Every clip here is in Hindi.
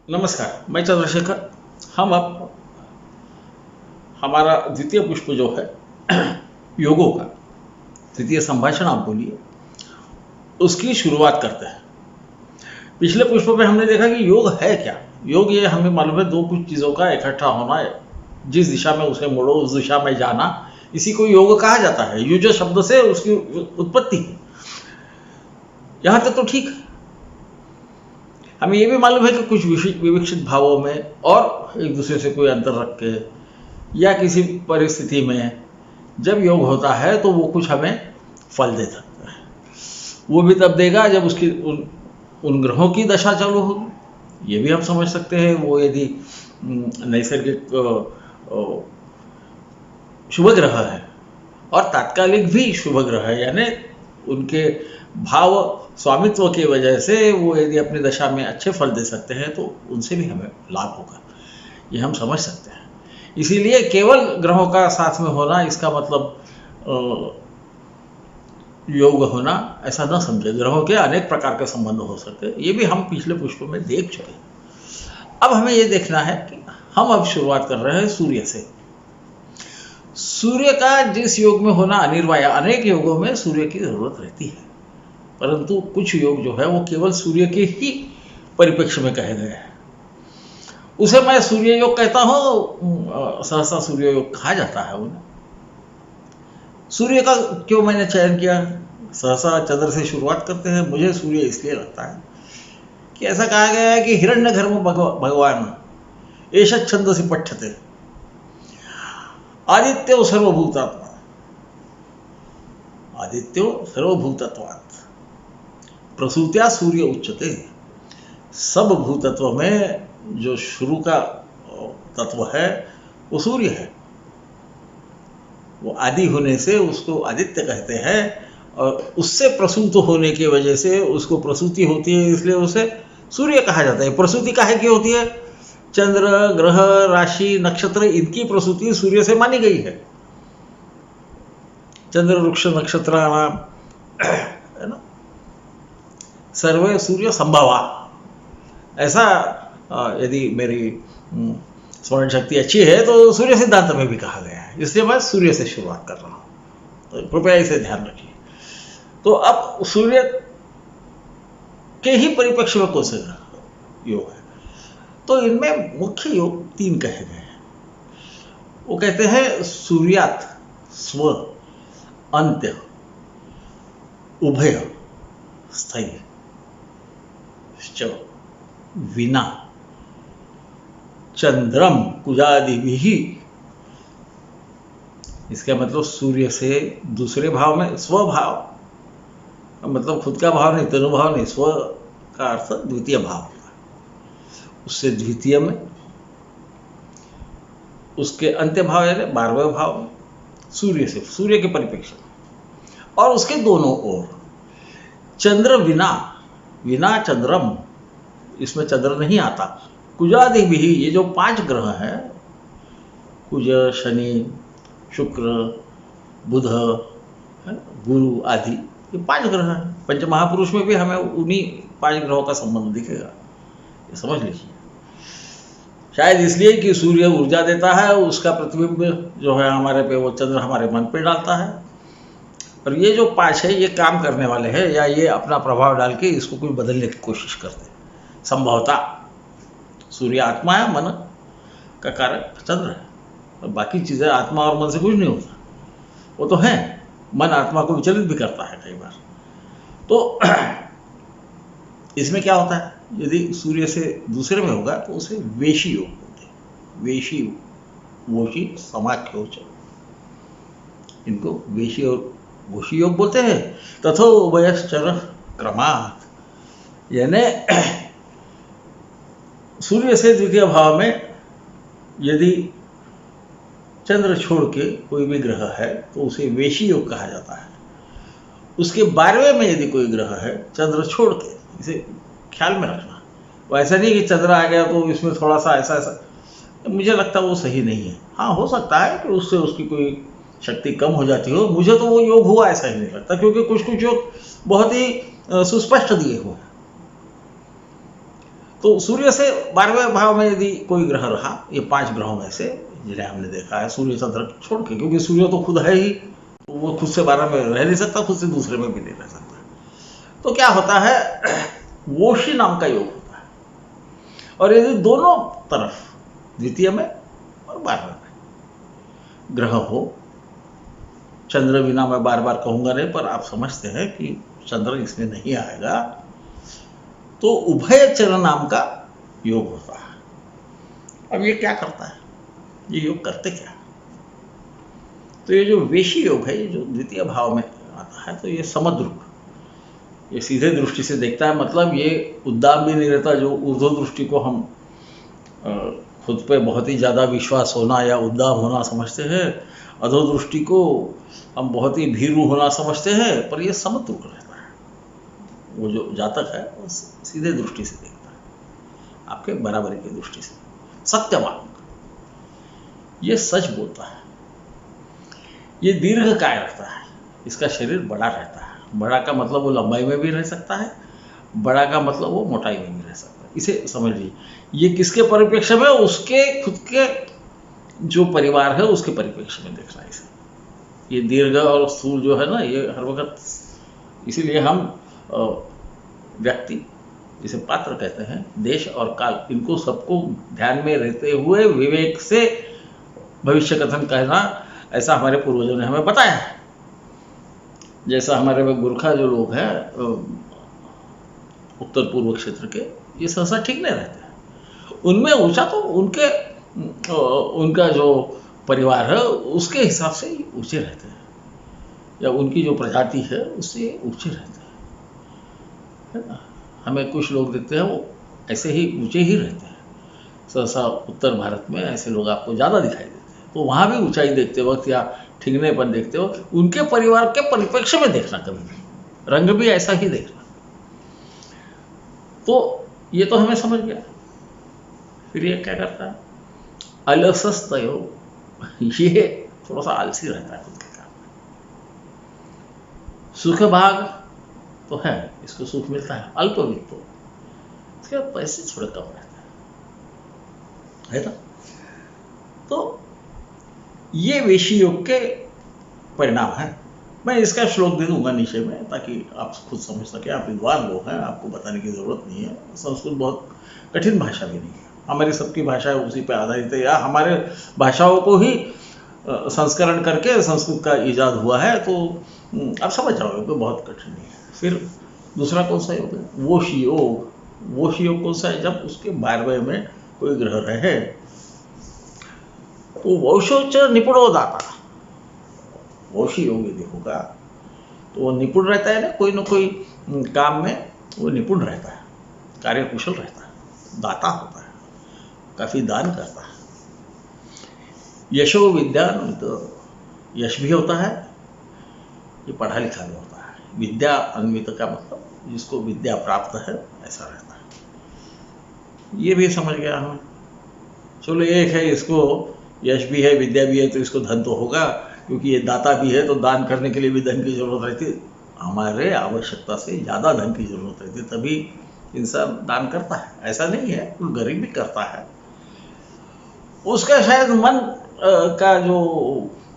नमस्कार, मैं चंद्रशेखर। हम अब हमारा द्वितीय पुष्प जो है योगों का, द्वितीय संभाषण आप बोलिए, उसकी शुरुआत करते हैं। पिछले पुष्प में हमने देखा कि योग है क्या। योग ये हमें मालूम है, दो कुछ चीज़ों का इकट्ठा होना है, जिस दिशा में उसे मोड़ो उस दिशा में जाना, इसी को योग कहा जाता है। युज शब्द से उसकी उत्पत्ति है। यहाँ तक तो ठीक है। हमें ये भी मालूम है कि कुछ विवक्षित भावों में और एक दूसरे से कोई अंतर रख के या किसी परिस्थिति में जब योग होता है तो वो कुछ हमें फल दे सकता है। वो भी तब देगा जब उसकी उन ग्रहों की दशा चालू होगी। ये भी हम समझ सकते हैं। वो यदि नैसर्गिक शुभ ग्रह है और तात्कालिक भी शुभ ग्रह है, यानी उनके भाव स्वामित्व की वजह से वो यदि अपनी दशा में अच्छे फल दे सकते हैं तो उनसे भी हमें लाभ होगा, ये हम समझ सकते हैं। इसीलिए केवल ग्रहों का साथ में होना इसका मतलब योग होना ऐसा न समझे। ग्रहों के अनेक प्रकार के संबंध हो सकते हैं, ये भी हम पिछले पुष्प में देख चुके। अब हमें ये देखना है कि हम अब शुरुआत कर रहे हैं सूर्य से। सूर्य का जिस योग में होना अनिवार्य, अनेक योगों में सूर्य की जरूरत रहती है, परंतु कुछ योग जो है वो केवल सूर्य के ही परिप्रेक्ष्य में कहे गए हैं। उसे मैं सूर्य योग कहता हूँ, सहसा सूर्य योग कहा जाता है उन्हें। सूर्य का क्यों मैंने चयन किया? सहसा चंद्र से शुरुआत करते हैं। मुझे सूर्य इसलिए लगता है कि ऐसा कहा गया है कि हिरण्यगर्भ भगवान एष छंदसि पठ्यते आदित्यो सर्वभूतात्मा, आदित्यो सर्वभूतत्वात् प्रसूत्या सूर्य उच्चते। सब भूतत्व में जो शुरू का तत्व है वो सूर्य है। वो आदि होने से उसको आदित्य कहते हैं, और उससे प्रसूत होने की वजह से उसको प्रसूति होती है, इसलिए उसे सूर्य कहा जाता है। प्रसूति काहे की होती है? चंद्र, ग्रह, राशि, नक्षत्र, इनकी प्रसूति सूर्य से मानी गई है। चंद्र, वृक्ष, नक्षत्र है ना, सर्वे सूर्य संभवा, ऐसा यदि मेरी स्मरण शक्ति अच्छी है तो सूर्य सिद्धांत में भी कहा गया है। इसलिए मैं सूर्य से शुरुआत कर रहा हूँ, तो कृपया इसे ध्यान रखिए। तो अब सूर्य के ही परिप्रेक्ष्य में कौन से योग है? तो इनमें मुख्य योग तीन कहे गए हैं। वो कहते हैं सूर्यात स्व अंत्य उभय स्थैर्य विना चंद्रम कुजादिभिः। इसका मतलब सूर्य से दूसरे भाव में स्वभाव, मतलब खुद का भाव नहीं, तनुभाव नहीं, स्व का अर्थ द्वितीय भाव, उससे द्वितीय में, उसके अंत्य भाव यानी 12वें भाव में, सूर्य से, सूर्य के परिप्रेक्ष्य और उसके दोनों ओर चंद्र विना, विना चंद्रम, इसमें चंद्र नहीं आता, कुजादि भी, ये जो 5 ग्रह हैं, कुज, शनि, शुक्र, बुध, गुरु आदि, ये 5 ग्रह हैं। पंचमहापुरुष में भी हमें उन्हीं 5 ग्रहों का संबंध दिखेगा, ये समझ लीजिए। शायद इसलिए कि सूर्य ऊर्जा देता है, उसका प्रतिबिंब जो है हमारे पे, वो चंद्र हमारे मन पे डालता है, और ये जो 5 है ये काम करने वाले हैं, या ये अपना प्रभाव डाल के इसको कोई बदलने की कोशिश करते हैं। संभवतः सूर्य आत्मा है, मन का कारक चंद्र है, और बाकी चीज़ें आत्मा और मन से कुछ नहीं होता, वो तो है। मन आत्मा को विचलित भी करता है कई बार। तो इसमें क्या होता है, यदि सूर्य से दूसरे में होगा तो उसे वेशी योग बोलते हैं। वेशी, वोशी, समाख्योच, इनको वेशी और वोशी योग बोलते हैं। तथो उभयश्चर क्रमात्, यानी सूर्य से द्वितीय भाव में यदि चंद्र छोड़ के कोई भी ग्रह है तो उसे वेशी योग कहा जाता है। उसके 12वें में यदि कोई ग्रह है चंद्र छोड़ के, इसे ख्याल में रखना। वो ऐसा नहीं कि चंद्र आ गया तो इसमें थोड़ा सा ऐसा ऐसा, मुझे लगता है वो सही नहीं है। हाँ, हो सकता है कि उससे उसकी कोई शक्ति कम हो जाती हो, मुझे तो वो योग हुआ ऐसा ही नहीं लगता, क्योंकि कुछ कुछ योग बहुत ही सुस्पष्ट दिए हुए हैं। तो सूर्य से 12वें भाव में यदि कोई ग्रह रहा, ये 5 ग्रहों में से जिन्हें हमने देखा है सूर्य चंद्र छोड़ के, क्योंकि सूर्य तो खुद है ही, तो वो खुद से 12 में रह नहीं सकता, खुद से दूसरे में भी नहीं रह सकता। तो क्या होता है, वोशी नाम का योग होता है। और यदि दोनों तरफ, द्वितीय में और 12वें में ग्रह हो, चंद्र बिना मैं बार बार कहूंगा नहीं, पर आप समझते हैं कि चंद्र इसमें नहीं आएगा, तो उभयचर नाम का योग होता है। अब ये क्या करता है, ये योग करते क्या? तो ये जो वेशी योग है, ये जो द्वितीय भाव में आता है, तो ये समद्रुप, ये सीधे दृष्टि से देखता है, मतलब ये उद्दाम भी नहीं रहता, जो ऊर्ध्व दृष्टि को हम खुद पे बहुत ही ज़्यादा विश्वास होना या उद्दाम होना समझते हैं, अधो दृष्टि को हम बहुत ही भीरू होना समझते हैं, पर ये समद्रुप रहता है। वो जो जातक है वो सीधे दृष्टि से देखता है, आपके बराबरी की दृष्टि से, सत्यवान, ये सच बोलता है, ये दीर्घकाय रखता है, इसका शरीर बड़ा रहता है। बड़ा का मतलब वो लंबाई में भी रह सकता है, बड़ा का मतलब वो मोटाई में भी रह सकता है, इसे समझ लीजिए। ये किसके परिप्रेक्ष्य में, उसके खुद के जो परिवार है उसके परिप्रेक्ष्य में देखना है इसे। ये दीर्घ और स्थूल जो है ना, ये हर वक्त, इसीलिए हम व्यक्ति, जिसे पात्र कहते हैं, देश और काल, इनको सबको ध्यान में रहते हुए विवेक से भविष्य कथन कहना, ऐसा हमारे पूर्वजों ने हमें बताया है। जैसा हमारे में गोरखा जो लोग हैं उत्तर पूर्व क्षेत्र के, ये सहसा ठीक नहीं रहते, उनमें ऊंचा तो उनका जो परिवार है उसके हिसाब से ऊंचे रहते हैं, या उनकी जो प्रजाति है उससे ऊंचे रहते हैं, है ना। हमें कुछ लोग देखते हैं वो ऐसे ही ऊंचे ही रहते हैं, सहसा उत्तर भारत में ऐसे लोग आपको ज़्यादा दिखाई देते हैं। तो वहाँ भी ऊंचाई देखते वक्त या ठिकने पर देखते हो, उनके परिवार के परिप्रेक्ष्य में देखना, कभी भी रंग भी ऐसा ही देखना। तो ये तो हमें समझ गया। फिर ये क्या करता है, अलसस्तयो, ये थोड़ा सा आलसी रहता है खुद के काम में। सुख भाग तो है, इसको सुख मिलता है, अल्पवित्त, इसके पैसे थोड़े कम रहते हैं, है ना। तो ये वेशी योग के परिणाम है। मैं इसका श्लोक दे दूंगा नीचे में, ताकि आप खुद समझ सके। आप विद्वान लोग हैं, आपको बताने की जरूरत नहीं है। संस्कृत बहुत कठिन भाषा भी नहीं है, हमारी सबकी भाषा उसी पे आधारित है, या हमारे भाषाओं को ही संस्करण करके संस्कृत का ईजाद हुआ है, तो आप समझ जाओगे तो बहुत कठिन नहीं है। फिर दूसरा कौन सा योग है, वोशी योग। वोशी योग कौन सा है, जब उसके 12वें में कोई ग्रह रहे, तो वोशोच निपुणो दाता, वोशी योग यदि होगा तो वो निपुण रहता है ना कोई काम में, वो निपुण रहता है, कार्यकुशल रहता है, दाता होता है, काफी दान करता है। यशो विद्यान, तो यश भी होता है, ये पढ़ा लिखा भी होता है। विद्या अन्वित का मतलब जिसको विद्या प्राप्त है, ऐसा रहता है। ये भी समझ गया हमें। चलो एक है, इसको यश भी है, विद्या भी है, तो इसको धन तो होगा, क्योंकि ये दाता भी है, तो दान करने के लिए भी धन की जरूरत रहती है। हमारे आवश्यकता से ज़्यादा धन की जरूरत रहती है, तभी इंसान दान करता है। ऐसा नहीं है, कोई गरीब भी करता है, उसका शायद मन का जो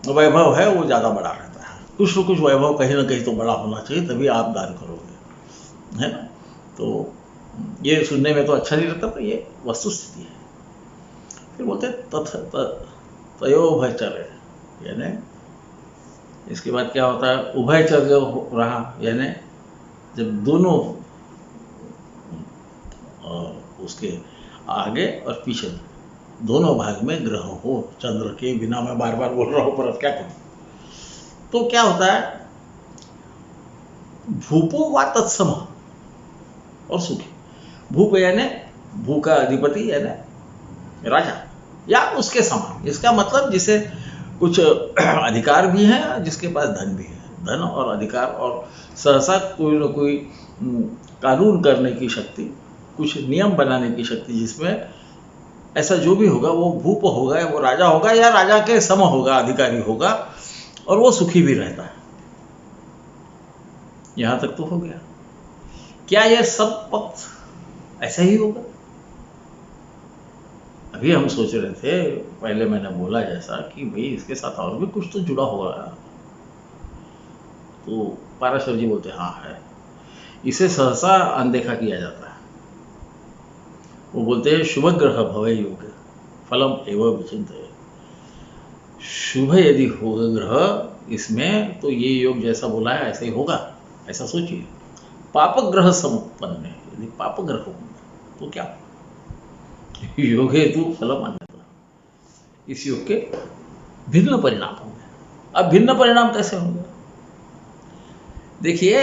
वैभव है वो ज़्यादा बड़ा रहता है। कुछ न कुछ वैभव कहीं ना कहीं तो बड़ा होना चाहिए, तभी आप दान करोगे, है ना। तो ये सुनने में तो अच्छा नहीं लगता, पर ये वस्तु स्थिति है। फिर बोलते तयोभयचर्य, यानी इसके बाद क्या होता है, उभयचर्य रहा, यानी जब दोनों उसके आगे और पीछे दोनों भाग में ग्रह हो, चंद्र के बिना मैं बार बार बोल रहा हूँ, पर अब क्या करूँ। तो क्या होता है, भूपो वा तत्सम और सुखी। भूप यानी भू का अधिपति, यानी राजा, या उसके समान। इसका मतलब जिसे कुछ अधिकार भी हैं, जिसके पास धन भी है, धन और अधिकार और सहसा कोई न कोई कानून करने की शक्ति, कुछ नियम बनाने की शक्ति, जिसमें ऐसा जो भी होगा वो भूप होगा, वो राजा होगा, या राजा के सम होगा, अधिकारी होगा, और वो सुखी भी रहता है। यहां तक तो हो गया। क्या यह सब वक्त ऐसा ही होगा? अभी हम सोच रहे थे, पहले मैंने बोला जैसा कि भाई इसके साथ और भी कुछ तो जुड़ा हुआ है। तो पाराशर जी बोलते हाँ है। इसे सहसा अनदेखा किया जाता है। वो बोलते हैं शुभ ग्रह भवे योग फलम एवं विचिंतये। शुभ यदि होगा ग्रह इसमें तो ये योग जैसा बोला है ऐसा ही होगा, ऐसा सोचिए। पाप ग्रह समुत्पन्न है, यदि पाप ग्रह होंगे तो क्या योग हेतु फलम अन्यथा, इस योग के भिन्न परिणाम होंगे। अब भिन्न परिणाम कैसे होंगे? देखिए,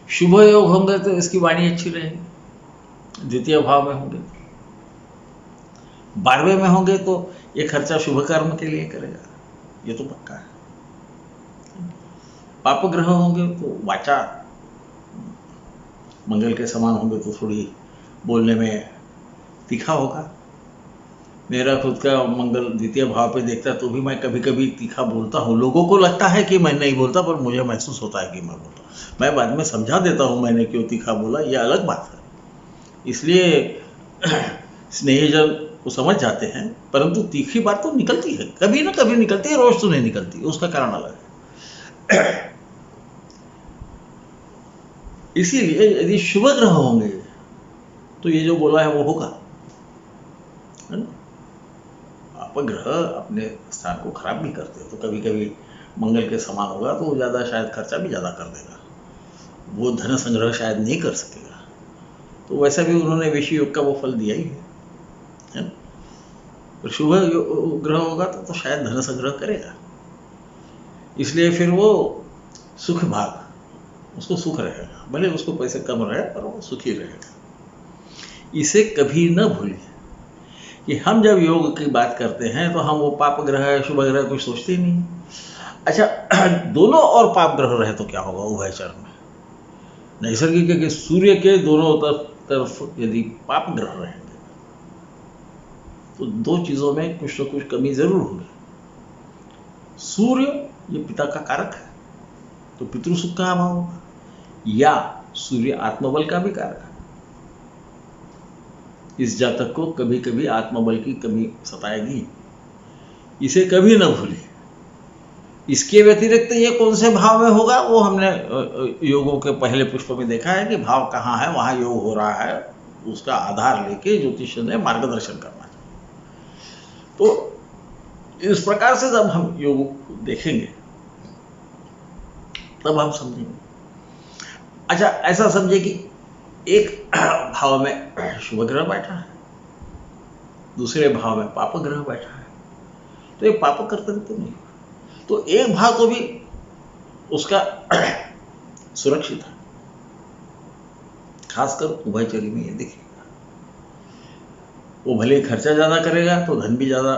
शुभ योग होंगे तो इसकी वाणी अच्छी रहेगी, द्वितीय भाव में होंगे। 12वें में होंगे तो ये खर्चा शुभ कर्म के लिए करेगा, ये तो पक्का है। पाप ग्रह होंगे तो वाचा मंगल के समान होंगे तो थोड़ी बोलने में तीखा होगा। मेरा खुद का मंगल द्वितीय भाव पे देखता है तो भी मैं कभी कभी तीखा बोलता हूँ। लोगों को लगता है कि मैं नहीं बोलता, पर मुझे महसूस होता है कि मैं बोलता हूँ। मैं बाद में समझा देता हूँ मैंने क्यों तीखा बोला, ये अलग बात है। इसलिए स्नेहीजन वो समझ जाते हैं, परंतु तीखी बात तो निकलती है, कभी ना कभी निकलती है, रोज तो नहीं निकलती, उसका कारण अलग है। इसीलिए यदि शुभ ग्रह होंगे तो ये जो बोला है वो होगा, है ना। अपग्रह अपने स्थान को खराब भी करते हैं, तो कभी कभी मंगल के समान होगा तो वो ज़्यादा शायद खर्चा भी ज़्यादा कर देगा, वो धन संग्रह शायद नहीं कर सकेगा। तो वैसा भी उन्होंने वैश्य योग का वो फल दिया ही है ना। तो शुभ ग्रह होगा तो शायद धन संग्रह करेगा, इसलिए फिर वो सुख भाग, उसको सुख रहेगा, भले उसको पैसे कम रहे पर वो सुखी रहेगा। इसे कभी न भूलिए कि हम जब योग की बात करते हैं तो हम वो पाप ग्रह है शुभ ग्रह कुछ सोचते ही नहीं। अच्छा, दोनों और पाप ग्रह रहे तो क्या होगा उभयचर में? नैसर्गिक है कि सूर्य के दोनों तरफ यदि पाप ग्रह रहेंगे तो दो चीजों में कुछ न कुछ कमी जरूर होगी। सूर्य ये पिता का कारक है तो पितृसुख का अभाव होगा, या सूर्य आत्मबल का भी कारक है। इस जातक को कभी कभी आत्मबल की कमी सताएगी, इसे कभी न भूलिए। इसके व्यतिरिक्त ये कौन से भाव में होगा वो हमने योगों के पहले पुष्प में देखा है कि भाव कहाँ है वहां योग हो रहा है, उसका आधार लेके ज्योतिष ने मार्गदर्शन करना चाहिए। तो इस प्रकार से जब हम योग देखेंगे तब हम समझेंगे। अच्छा, ऐसा समझे कि एक भाव में शुभ ग्रह बैठा है, दूसरे भाव में पाप ग्रह बैठा है, तो ये पाप कर्तव्य तो नहीं, तो एक भाव तो भी उसका सुरक्षित है। खासकर उभयचरी में ये देखिएगा, वो भले खर्चा ज्यादा करेगा तो धन भी ज्यादा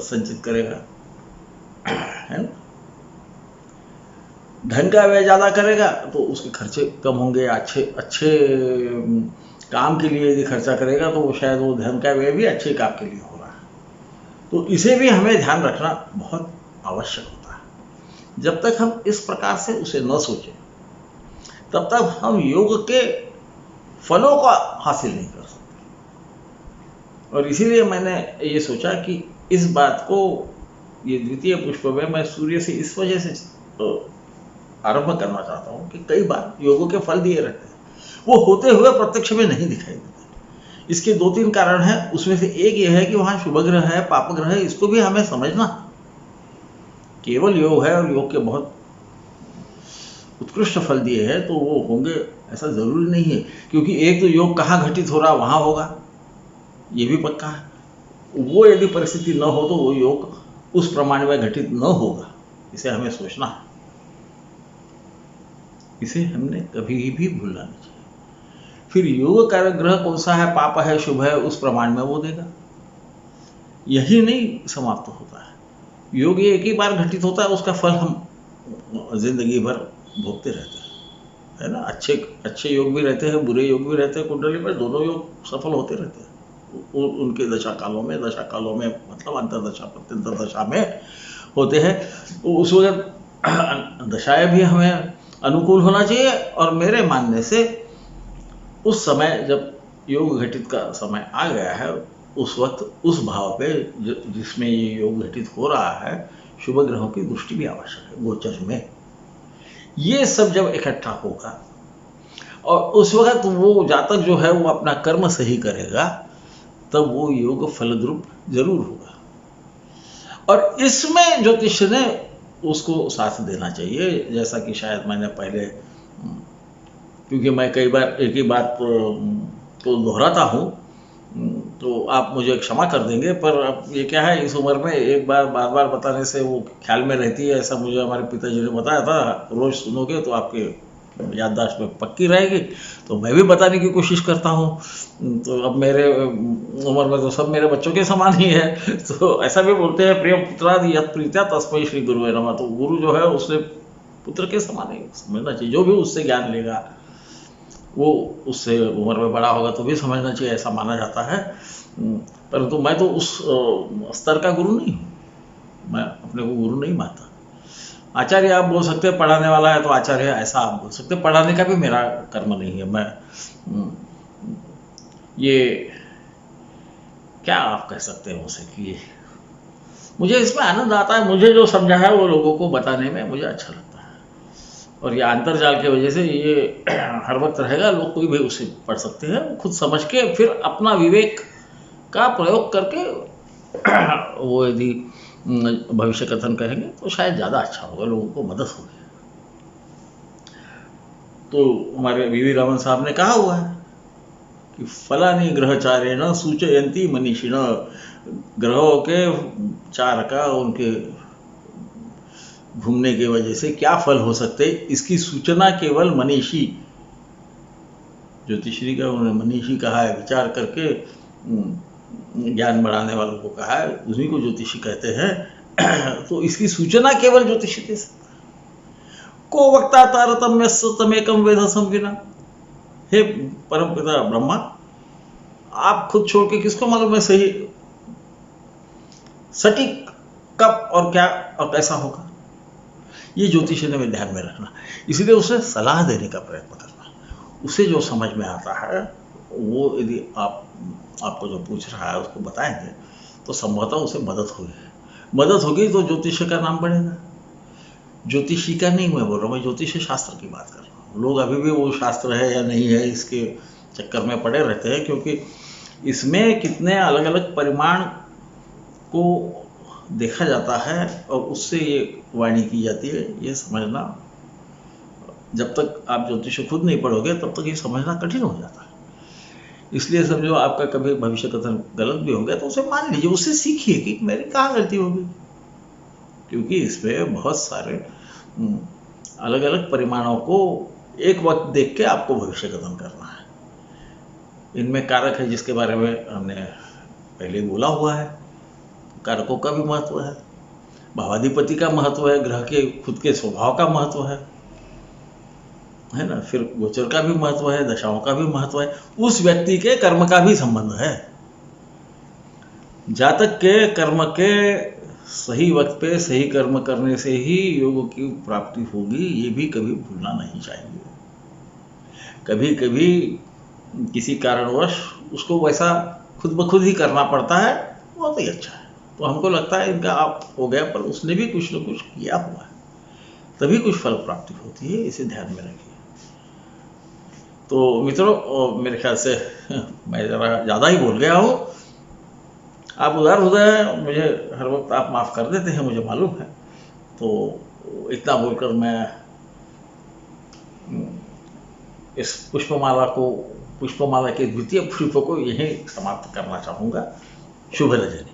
संचित करेगा, है ना। धन का व्यय ज्यादा करेगा तो उसके खर्चे कम होंगे। अच्छे काम के लिए यदि खर्चा करेगा तो वो शायद वो धन का व्यय भी अच्छे काम के लिए हो रहा है। तो इसे भी हमें ध्यान रखना बहुत आवश्यक होता है। जब तक हम इस प्रकार से उसे न सोचें तब तक हम योग के फलों को हासिल नहीं कर सकते। और इसीलिए मैंने ये सोचा कि इस बात को ये द्वितीय पुष्प में मैं सूर्य से इस वजह से आरंभ करना चाहता हूँ कि कई बार योगों के फल दिए रहते हैं, वो होते हुए प्रत्यक्ष में नहीं दिखाई देते। इसके 2-3 कारण हैं, उसमें से एक ये है कि वहां शुभ ग्रह है पाप ग्रह है, इसको भी हमें समझना। केवल योग है और योग के बहुत उत्कृष्ट फल दिए हैं तो वो होंगे ऐसा जरूरी नहीं है, क्योंकि एक तो योग कहाँ घटित हो रहा वहां होगा, ये भी पक्का है। वो यदि परिस्थिति न हो तो वो योग उस प्रमाण में घटित न होगा, इसे हमें सोचना है। इसे हमने कभी भी भूलना नहीं चाहिए। फिर योग कारक ग्रह कौन सा है, पाप है शुभ है, उस प्रमाण में वो देगा। यही नहीं समाप्त होता है, योग ये एक ही बार घटित होता है, उसका फल हम जिंदगी भर भोगते रहते हैं, है ना। अच्छे योग भी रहते हैं, बुरे योग भी रहते हैं, कुंडली में दोनों योग सफल होते रहते हैं उनके दशा कालों में मतलब अंतर्दशा प्रत्यंतर दशा में होते हैं। तो उस वक्त दशाएं भी हमें अनुकूल होना चाहिए। और मेरे मानने से उस समय जब योग घटित का समय आ गया है, उस वक्त उस भाव पे जिसमें ये योग घटित हो रहा है, शुभ ग्रहों की दृष्टि भी आवश्यक है गोचर में। ये सब जब इकट्ठा होगा और उस वक्त वो जातक जो है वो अपना कर्म सही करेगा, तब वो योग फलद्रुप जरूर होगा। और इसमें ज्योतिष ने उसको साथ देना चाहिए। जैसा कि शायद मैंने पहले, क्योंकि मैं कई बार एक ही बात को दोहराता हूँ, तो आप मुझे क्षमा कर देंगे, पर अब ये क्या है, इस उम्र में एक बार बार बार बताने से वो ख्याल में रहती है। ऐसा मुझे हमारे पिताजी ने बताया था, रोज़ सुनोगे तो आपके याददाश्त में पक्की रहेगी। तो मैं भी बताने की कोशिश करता हूँ। तो अब मेरे उम्र में तो सब मेरे बच्चों के समान ही है। तो ऐसा भी बोलते हैं, प्रिय पुत्रादि यत् प्रीत्या तस्मै श्री गुरुवे नमः। तो गुरु जो है उससे पुत्र के समान ही समझना चाहिए। जो भी उससे ज्ञान लेगा वो उससे उम्र में बड़ा होगा तो भी समझना चाहिए, ऐसा माना जाता है। परंतु मैं तो उस स्तर का गुरु नहीं हूँ, मैं अपने को गुरु नहीं मानता। आचार्य आप बोल सकते हैं, पढ़ाने वाला है तो आचार्य है, ऐसा आप बोल सकते हैं। पढ़ाने का भी मेरा कर्म नहीं है। मैं ये क्या आप कह सकते हैं उसे कि मुझे इसमें आनंद आता है। मुझे जो समझा है वो लोगों को बताने में मुझे अच्छा लगता है। और ये अंतर्जाल की वजह से ये हर वक्त रहेगा, लोग कोई भी उसे पढ़ सकते हैं, खुद समझ के फिर अपना विवेक का प्रयोग करके वो यदि भविष्य कथन करेंगे तो शायद ज़्यादा अच्छा होगा, लोगों को मदद होगी। तो हमारे वी रामन साहब ने कहा हुआ है कि फलानी ग्रहचारेण सूचयंती मनीषिण, ग्रहों के चार का उनके घूमने की वजह से क्या फल हो सकते, इसकी सूचना केवल मनीषी, ज्योतिषी का उन्होंने मनीषी कहा है, विचार करके ज्ञान बढ़ाने वालों को कहा है, उन्हीं को ज्योतिषी कहते हैं। तो इसकी सूचना केवल ज्योतिषी दे सकते। को वक्ता तारतम्य तमेकम वेद संविना, हे परमपिता ब्रह्मा, आप खुद छोड़ के किसको मालूम है सही सटीक कब और क्या और कैसा होगा। ये ज्योतिषी ने ध्यान में रखना। इसलिए उसे सलाह देने का प्रयत्न करना, उसे जो समझ में आता है वो यदि आपको जो पूछ रहा है उसको बताएंगे तो संभवतः उसे मदद होगी तो ज्योतिष का नाम बढ़ेगा। ज्योतिषी का नहीं मैं बोल रहा हूँ, मैं ज्योतिष शास्त्र की बात कर रहा हूँ। लोग अभी भी वो शास्त्र है या नहीं है इसके चक्कर में पड़े रहते हैं, क्योंकि इसमें कितने अलग अलग परिमाण को देखा जाता है और उससे ये वाणी की जाती है। ये समझना, जब तक आप ज्योतिष खुद नहीं पढ़ोगे तब तक ये समझना कठिन हो जाता है। इसलिए समझो आपका कभी भविष्य कथन गलत भी हो गया तो उसे मान लीजिए, उससे सीखिए कि मेरी कहाँ गलती होगी, क्योंकि इसमें बहुत सारे अलग अलग परिमाणों को एक वक्त देख के आपको भविष्य कथन करना है। इनमें कारक है जिसके बारे में हमने पहले बोला हुआ है, कारकों का भी महत्व है, भावाधिपति का महत्व है, ग्रह के खुद के स्वभाव का महत्व है ना, फिर गोचर का भी महत्व है, दशाओं का भी महत्व है, उस व्यक्ति के कर्म का भी संबंध है। जातक के कर्म के सही वक्त पे सही कर्म करने से ही योग की प्राप्ति होगी, ये भी कभी भूलना नहीं चाहिए। कभी कभी किसी कारणवश उसको वैसा खुद ब खुद ही करना पड़ता है, बहुत ही अच्छा है। तो हमको लगता है इनका आप हो गया, पर उसने भी कुछ न कुछ किया हुआ है, तभी कुछ फल प्राप्ति होती है, इसे ध्यान में रखिए। तो मित्रों, मेरे ख्याल से मैं ज़रा ज़्यादा ही बोल गया हूँ। आप उदार हृदय हैं, मुझे हर वक्त आप माफ़ कर देते हैं, मुझे मालूम है। तो इतना बोलकर मैं इस पुष्पमाला के द्वितीय पुष्प को यहीं समाप्त करना चाहूँगा। शुभ रजनी।